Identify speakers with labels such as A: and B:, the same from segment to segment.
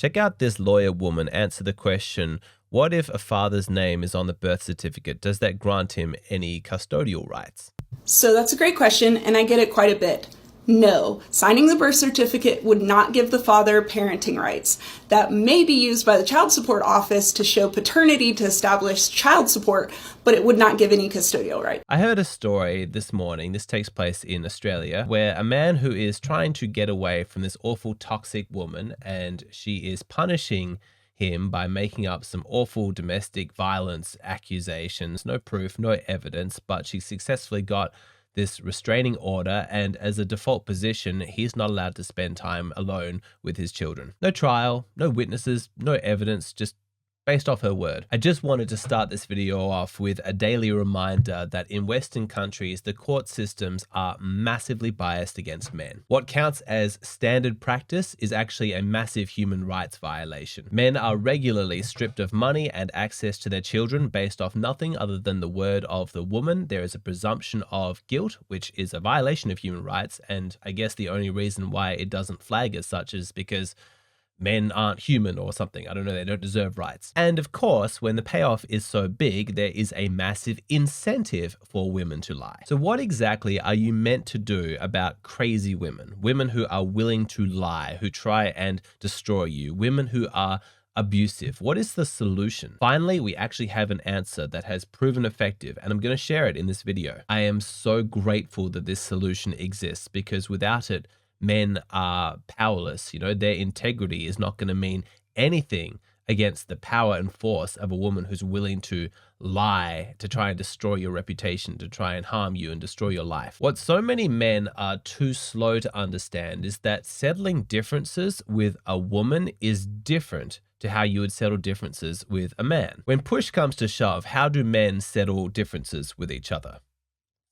A: Check out this lawyer woman answer the question, what if a father's name is on the birth certificate? Does that grant him any custodial rights?
B: So that's a great question, and I get it quite a bit. No, signing the birth certificate would not give the father parenting rights. That may be used by the child support office to show paternity to establish child support, but it would not give any custodial rights.
A: I heard a story this morning, this takes place in Australia, where a man who is trying to get away from this awful toxic woman, and she is punishing him by making up some awful domestic violence accusations. No proof, no evidence, but she successfully got this restraining order, and as a default position, he's not allowed to spend time alone with his children. No trial, no witnesses, no evidence, just based off her word. I just wanted to start this video off with a daily reminder that in Western countries, the court systems are massively biased against men. What counts as standard practice is actually a massive human rights violation. Men are regularly stripped of money and access to their children based off nothing other than the word of the woman. There is a presumption of guilt, which is a violation of human rights, and I guess the only reason why it doesn't flag as such is because men aren't human or something. I don't know, they don't deserve rights. And of course, when the payoff is so big, there is a massive incentive for women to lie. So what exactly are you meant to do about crazy women? Women who are willing to lie, who try and destroy you, women who are abusive. What is the solution? Finally, we actually have an answer that has proven effective, and I'm going to share it in this video. I am so grateful that this solution exists, because without it, men are powerless. You know, their integrity is not going to mean anything against the power and force of a woman who's willing to lie, to try and destroy your reputation, to try and harm you and destroy your life. What so many men are too slow to understand is that settling differences with a woman is different to how you would settle differences with a man. When push comes to shove, how do men settle differences with each other?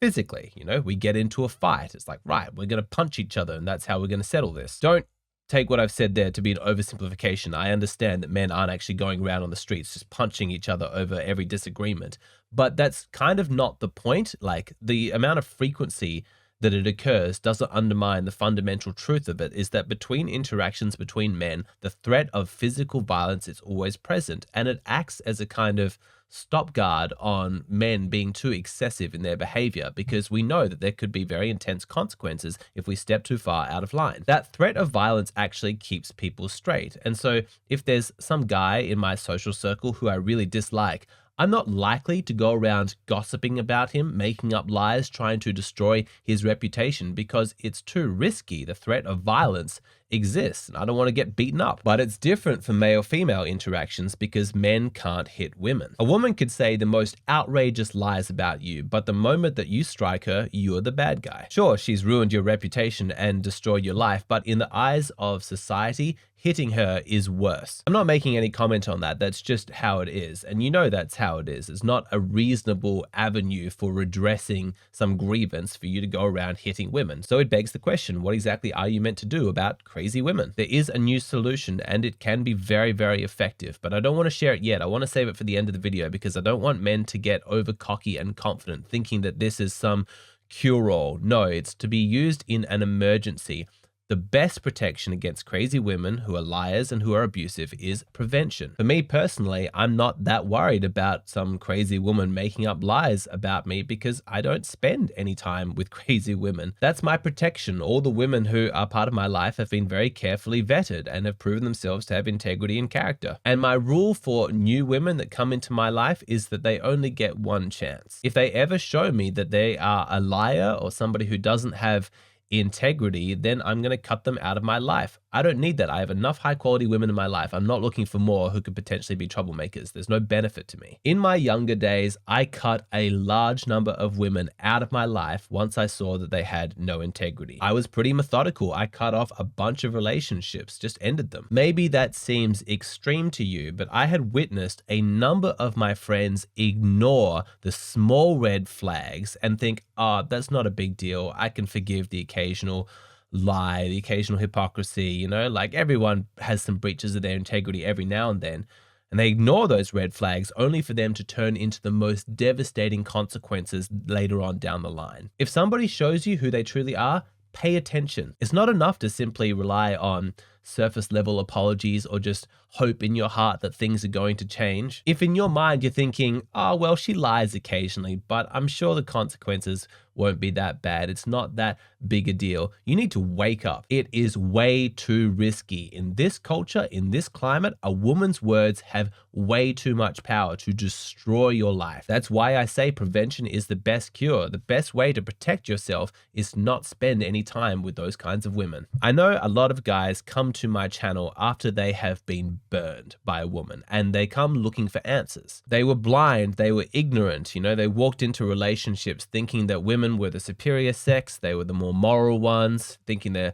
A: Physically, you know, we get into a fight. It's like, right, we're going to punch each other and that's how we're going to settle this. Don't take what I've said there to be an oversimplification. I understand that men aren't actually going around on the streets just punching each other over every disagreement, but that's kind of not the point. Like, the amount of frequency that it occurs doesn't undermine the fundamental truth of it, is that between interactions between men, the threat of physical violence is always present, and it acts as a kind of stop guard on men being too excessive in their behavior, because we know that there could be very intense consequences if we step too far out of line. That threat of violence actually keeps people straight. And so if there's some guy in my social circle who I really dislike, I'm not likely to go around gossiping about him, making up lies, trying to destroy his reputation, because it's too risky. The threat of violence exists, and I don't want to get beaten up. But it's different for male-female interactions, because men can't hit women. A woman could say the most outrageous lies about you, but the moment that you strike her, you're the bad guy. Sure, she's ruined your reputation and destroyed your life, but in the eyes of society, hitting her is worse. I'm not making any comment on that. That's just how it is. And you know that's how it is. It's not a reasonable avenue for redressing some grievance for you to go around hitting women. So it begs the question, what exactly are you meant to do about crazy women? There is a new solution, and it can be very, very effective, but I don't want to share it yet. I want to save it for the end of the video, because I don't want men to get over cocky and confident thinking that this is some cure-all. No, it's to be used in an emergency. The best protection against crazy women who are liars and who are abusive is prevention. For me personally, I'm not that worried about some crazy woman making up lies about me, because I don't spend any time with crazy women. That's my protection. All the women who are part of my life have been very carefully vetted and have proven themselves to have integrity and character. And my rule for new women that come into my life is that they only get one chance. If they ever show me that they are a liar or somebody who doesn't have integrity, then I'm going to cut them out of my life. I don't need that. I have enough high quality women in my life. I'm not looking for more who could potentially be troublemakers. There's no benefit to me. In my younger days, I cut a large number of women out of my life once I saw that they had no integrity. I was pretty methodical. I cut off a bunch of relationships, just ended them. Maybe that seems extreme to you, but I had witnessed a number of my friends ignore the small red flags and think, oh, that's not a big deal. I can forgive the occasional lie, the occasional hypocrisy, you know, like everyone has some breaches of their integrity every now and then. And they ignore those red flags only for them to turn into the most devastating consequences later on down the line. If somebody shows you who they truly are, pay attention. It's not enough to simply rely on surface level apologies or just hope in your heart that things are going to change. If in your mind you're thinking, oh, well, she lies occasionally, but I'm sure the consequences won't be that bad. It's not that big a deal. You need to wake up. It is way too risky. In this culture, in this climate, a woman's words have way too much power to destroy your life. That's why I say prevention is the best cure. The best way to protect yourself is not spend any time with those kinds of women. I know a lot of guys come to my channel after they have been burned by a woman and they come looking for answers. They were blind, they were ignorant, they walked into relationships thinking that women were the superior sex, they were the more moral ones, thinking they're,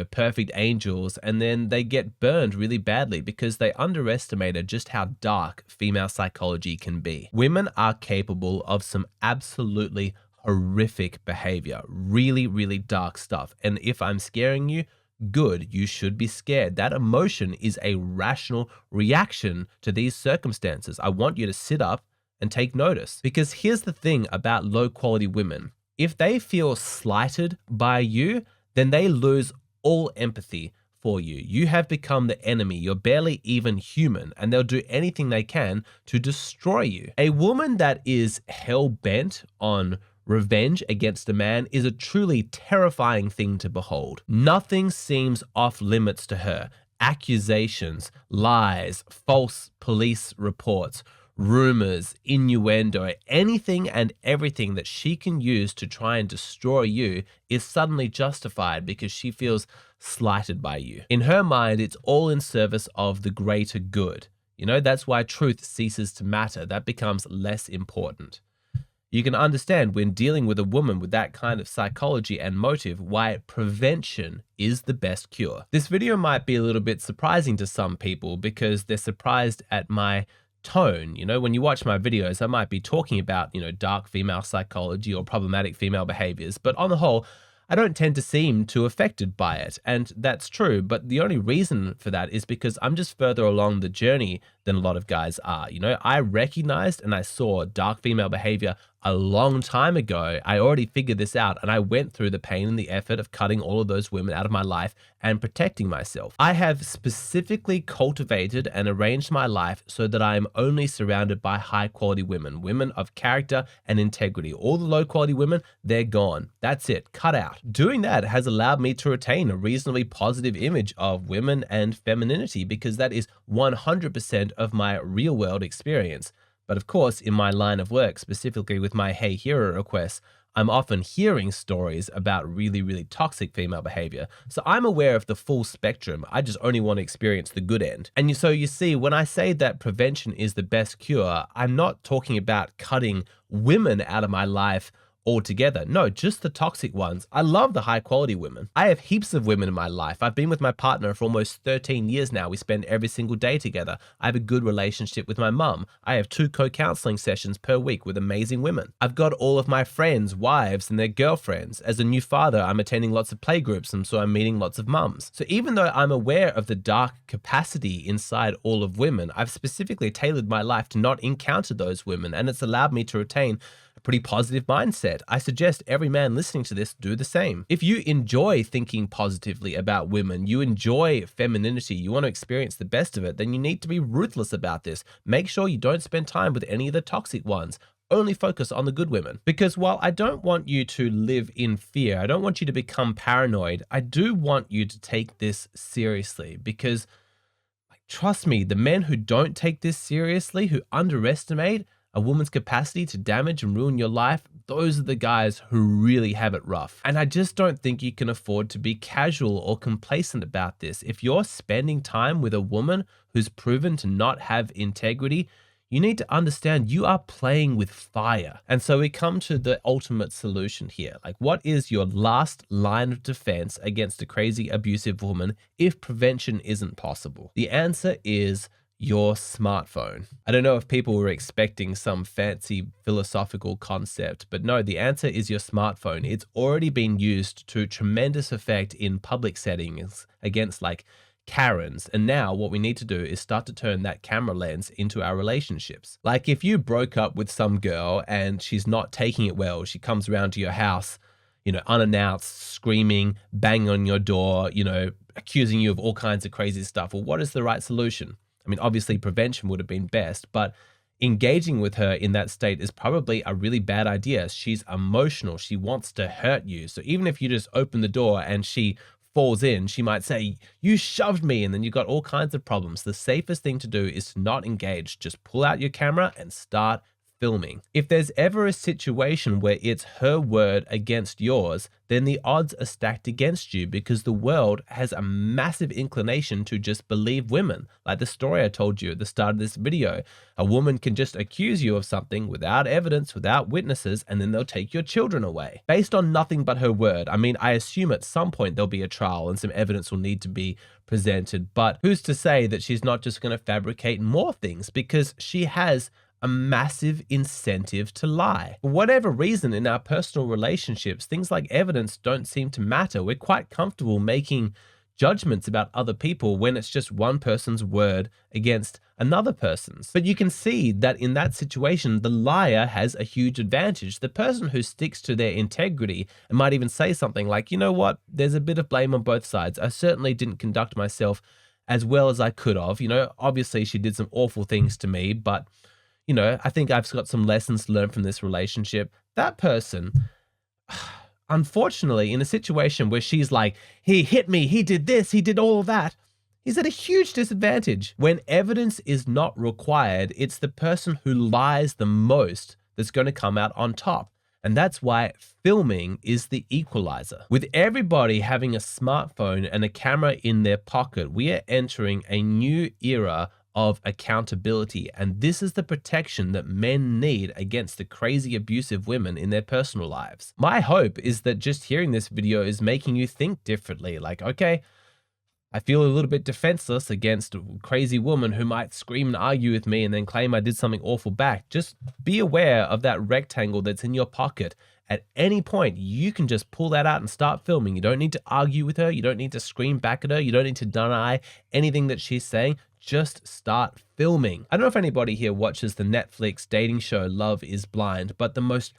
A: perfect angels, and then they get burned really badly because they underestimated just how dark female psychology can be. Women are capable of some absolutely horrific behavior, really, really dark stuff. And if I'm scaring you, good, you should be scared. That emotion is a rational reaction to these circumstances. I want you to sit up and take notice, because here's the thing about low quality women. If they feel slighted by you, then they lose all empathy for you. You have become the enemy. You're barely even human, and they'll do anything they can to destroy you. A woman that is hell-bent on revenge against a man is a truly terrifying thing to behold. Nothing seems off limits to her. Accusations, lies, false police reports, rumors, innuendo, anything and everything that she can use to try and destroy you is suddenly justified because she feels slighted by you. In her mind, it's all in service of the greater good. That's why truth ceases to matter. That becomes less important. You can understand when dealing with a woman with that kind of psychology and motive why prevention is the best cure. This video might be a little bit surprising to some people because they're surprised at my tone. When you watch my videos, I might be talking about, dark female psychology or problematic female behaviors, but on the whole, I don't tend to seem too affected by it. And that's true, but the only reason for that is because I'm just further along the journey than a lot of guys are. I recognized and I saw dark female behavior a long time ago. I already figured this out, and I went through the pain and the effort of cutting all of those women out of my life and protecting myself. I have specifically cultivated and arranged my life so that I am only surrounded by high quality women, women of character and integrity. All the low quality women, they're gone. That's it, cut out. Doing that has allowed me to retain a reasonably positive image of women and femininity because that is 100% of my real world experience. But of course, in my line of work, specifically with my Hey Hero requests, I'm often hearing stories about really, really toxic female behavior. So I'm aware of the full spectrum. I just only want to experience the good end. And so you see, when I say that prevention is the best cure, I'm not talking about cutting women out of my life altogether. No, just the toxic ones. I love the high quality women. I have heaps of women in my life. I've been with my partner for almost 13 years now. We spend every single day together. I have a good relationship with my mum. I have 2 co-counseling sessions per week with amazing women. I've got all of my friends' wives and their girlfriends. As a new father, I'm attending lots of playgroups, and so I'm meeting lots of mums. So even though I'm aware of the dark capacity inside all of women, I've specifically tailored my life to not encounter those women, and it's allowed me to retain a pretty positive mindset. I suggest every man listening to this do the same. If you enjoy thinking positively about women, you enjoy femininity, you want to experience the best of it, then you need to be ruthless about this. Make sure you don't spend time with any of the toxic ones. Only focus on the good women. Because while I don't want you to live in fear, I don't want you to become paranoid, I do want you to take this seriously, because trust me, the men who don't take this seriously, who underestimate a woman's capacity to damage and ruin your life, those are the guys who really have it rough. And I just don't think you can afford to be casual or complacent about this. If you're spending time with a woman who's proven to not have integrity, you need to understand you are playing with fire. And so we come to the ultimate solution here. What is your last line of defense against a crazy, abusive woman if prevention isn't possible? The answer is your smartphone. I don't know if people were expecting some fancy philosophical concept, but no, the answer is your smartphone. It's already been used to tremendous effect in public settings against Karens. And now what we need to do is start to turn that camera lens into our relationships. If you broke up with some girl and she's not taking it well, she comes around to your house, unannounced, screaming, banging on your door, accusing you of all kinds of crazy stuff. Well, what is the right solution? I mean, obviously prevention would have been best, but engaging with her in that state is probably a really bad idea. She's emotional. She wants to hurt you. So even if you just open the door and she falls in, she might say, "You shoved me," and then you've got all kinds of problems. The safest thing to do is to not engage. Just pull out your camera and start filming. If there's ever a situation where it's her word against yours, then the odds are stacked against you, because the world has a massive inclination to just believe women. Like the story I told you at the start of this video, a woman can just accuse you of something without evidence, without witnesses, and then they'll take your children away based on nothing but her word. I mean, I assume at some point there'll be a trial and some evidence will need to be presented, but who's to say that she's not just going to fabricate more things, because she has a massive incentive to lie. For whatever reason, in our personal relationships, things like evidence don't seem to matter. We're quite comfortable making judgments about other people when it's just one person's word against another person's. But you can see that in that situation, the liar has a huge advantage. The person who sticks to their integrity and might even say something like, "You know what, there's a bit of blame on both sides. I certainly didn't conduct myself as well as I could have. You know, obviously she did some awful things to me, but you know, I think I've got some lessons to learn from this relationship." That person, unfortunately, in a situation where she's like, "He hit me, he did this, he did all of that," he's at a huge disadvantage. When evidence is not required, it's the person who lies the most that's going to come out on top. And that's why filming is the equalizer. With everybody having a smartphone and a camera in their pocket, we are entering a new era of accountability. And this is the protection that men need against the crazy abusive women in their personal lives. My hope is that just hearing this video is making you think differently. Like, okay, I feel a little bit defenseless against a crazy woman who might scream and argue with me and then claim I did something awful back. Just be aware of that rectangle that's in your pocket. At any point, you can just pull that out and start filming. You don't need to argue with her. You don't need to scream back at her. You don't need to deny anything that she's saying. Just start filming. I don't know if anybody here watches the Netflix dating show Love is Blind, but the most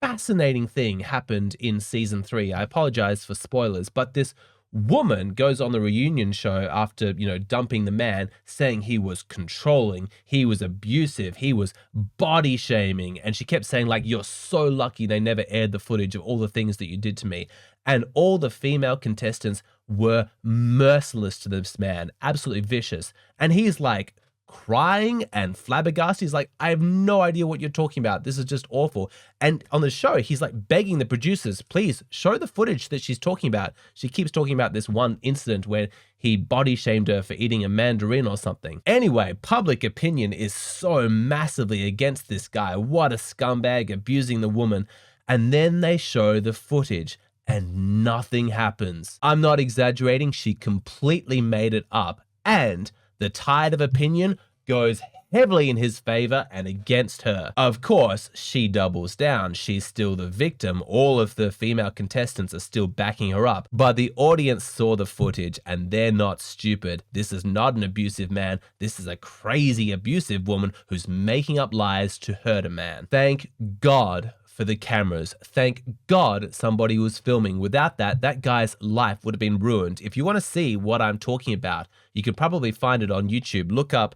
A: fascinating thing happened in season 3. I apologize for spoilers, but this woman goes on the reunion show after, dumping the man, saying he was controlling, he was abusive, he was body shaming. And she kept saying, like, "You're so lucky they never aired the footage of all the things that you did to me." And all the female contestants were merciless to this man, absolutely vicious. And he's like crying and flabbergasted. He's like, "I have no idea what you're talking about. This is just awful." And on the show, he's like begging the producers, "Please show the footage that she's talking about." She keeps talking about this one incident where he body shamed her for eating a mandarin or something. Anyway, public opinion is so massively against this guy. What a scumbag, abusing the woman. And then they show the footage and nothing happens. I'm not exaggerating. She completely made it up. And the tide of opinion goes heavily in his favor and against her. Of course, she doubles down. She's still the victim. All of the female contestants are still backing her up. But the audience saw the footage and they're not stupid. This is not an abusive man. This is a crazy abusive woman who's making up lies to hurt a man. Thank God for the cameras. Thank God somebody was filming. Without that, that guy's life would have been ruined. If you want to see what I'm talking about, you can probably find it on YouTube. Look up,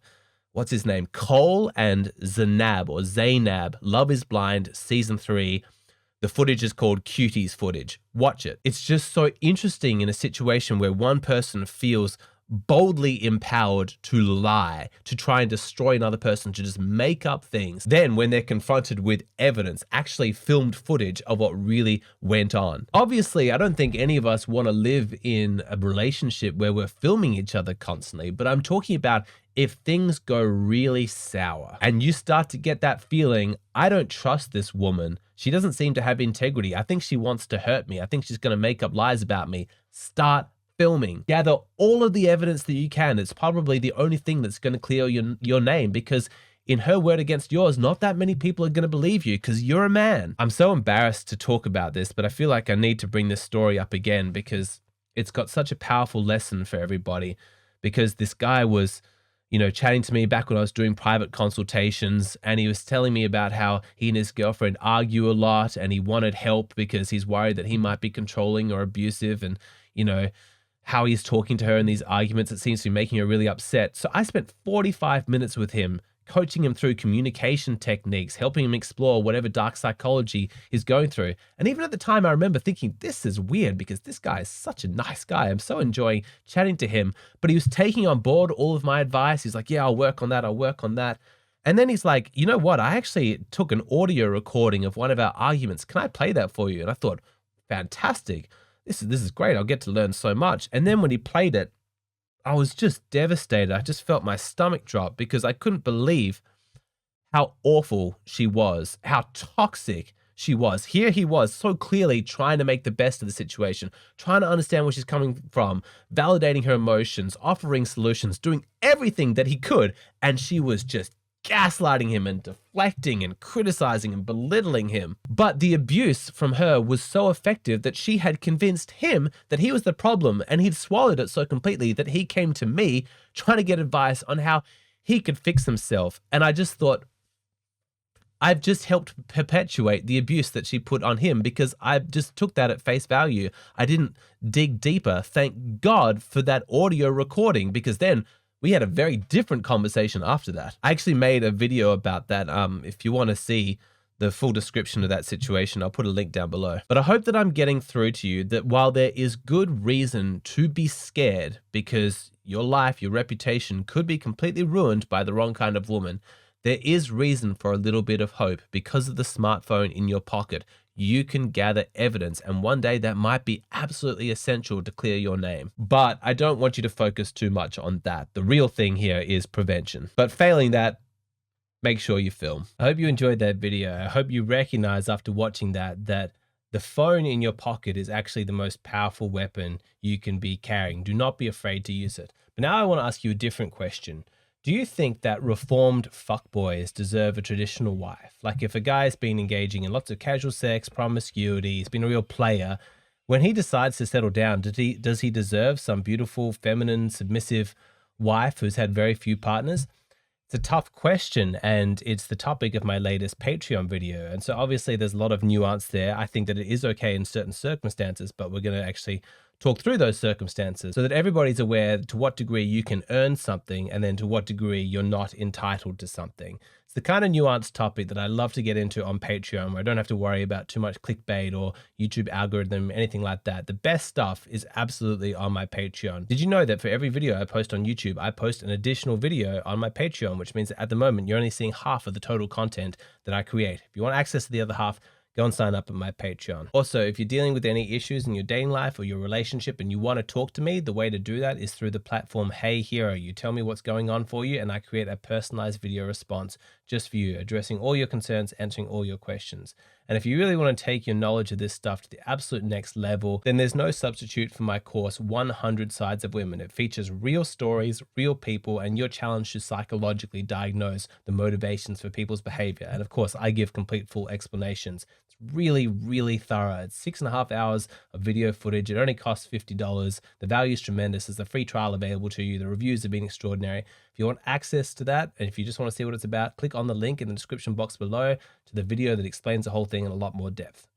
A: what's his name? Cole and Zainab, Love is Blind, season 3. The footage is called Cuties footage. Watch it. It's just so interesting in a situation where one person feels boldly empowered to lie, to try and destroy another person, to just make up things. Then when they're confronted with evidence, actually filmed footage of what really went on. Obviously, I don't think any of us want to live in a relationship where we're filming each other constantly, but I'm talking about if things go really sour and you start to get that feeling, "I don't trust this woman. She doesn't seem to have integrity. I think she wants to hurt me. I think she's going to make up lies about me." Start filming. Gather all of the evidence that you can. It's probably the only thing that's going to clear your name, because in her word against yours, not that many people are going to believe you because you're a man. I'm so embarrassed to talk about this, but I feel like I need to bring this story up again because it's got such a powerful lesson for everybody. Because this guy was, chatting to me back when I was doing private consultations, and he was telling me about how he and his girlfriend argue a lot and he wanted help because he's worried that he might be controlling or abusive, and, how he's talking to her in these arguments. It seems to be making her really upset. So I spent 45 minutes with him, coaching him through communication techniques, helping him explore whatever dark psychology he's going through. And even at the time, I remember thinking, this is weird because this guy is such a nice guy. I'm so enjoying chatting to him. But he was taking on board all of my advice. He's like, yeah, I'll work on that. I'll work on that. And then he's like, you know what? I actually took an audio recording of one of our arguments. Can I play that for you? And I thought, fantastic. This is great. I'll get to learn so much. And then when he played it, I was just devastated. I just felt my stomach drop because I couldn't believe how awful she was, how toxic she was. Here he was so clearly trying to make the best of the situation, trying to understand where she's coming from, validating her emotions, offering solutions, doing everything that he could. And she was just gaslighting him and deflecting and criticizing and belittling him. But the abuse from her was so effective that she had convinced him that he was the problem, and he'd swallowed it so completely that he came to me trying to get advice on how he could fix himself. And I just thought, I've just helped perpetuate the abuse that she put on him because I just took that at face value. I didn't dig deeper. Thank God for that audio recording, because then we had a very different conversation after that. I actually made a video about that. If you want to see the full description of that situation, I'll put a link down below. But I hope that I'm getting through to you that while there is good reason to be scared because your life, your reputation could be completely ruined by the wrong kind of woman, there is reason for a little bit of hope because of the smartphone in your pocket. You can gather evidence, and one day that might be absolutely essential to clear your name. But I don't want you to focus too much on that. The real thing here is prevention. But failing that, make sure you film. I hope you enjoyed that video. I hope you recognize after watching that the phone in your pocket is actually the most powerful weapon you can be carrying. Do not be afraid to use it. But now I want to ask you a different question. Do you think that reformed fuckboys deserve a traditional wife? Like if a guy's been engaging in lots of casual sex, promiscuity, he's been a real player, when he decides to settle down, does he deserve some beautiful, feminine, submissive wife who's had very few partners? It's a tough question, and it's the topic of my latest Patreon video. And so obviously there's a lot of nuance there. I think that it is okay in certain circumstances, but we're going to actually talk through those circumstances so that everybody's aware to what degree you can earn something and then to what degree you're not entitled to something. It's the kind of nuanced topic that I love to get into on Patreon, where I don't have to worry about too much clickbait or YouTube algorithm, anything like that. The best stuff is absolutely on my Patreon. Did you know that for every video I post on YouTube, I post an additional video on my Patreon, which means that at the moment you're only seeing half of the total content that I create. If you want access to the other half, go and sign up at my Patreon. Also, if you're dealing with any issues in your dating life or your relationship and you want to talk to me, the way to do that is through the platform Hey Hero. You tell me what's going on for you and I create a personalized video response just for you, addressing all your concerns, answering all your questions. And if you really want to take your knowledge of this stuff to the absolute next level, then there's no substitute for my course, 100 Sides of Women. It features real stories, real people, and you're challenged to psychologically diagnose the motivations for people's behavior. And of course, I give complete full explanations. It's really, really thorough. It's 6.5 hours of video footage. It only costs $50. The value is tremendous. There's a free trial available to you. The reviews have been extraordinary. If you want access to that, and if you just want to see what it's about, click on the link in the description box below to the video that explains the whole thing in a lot more depth.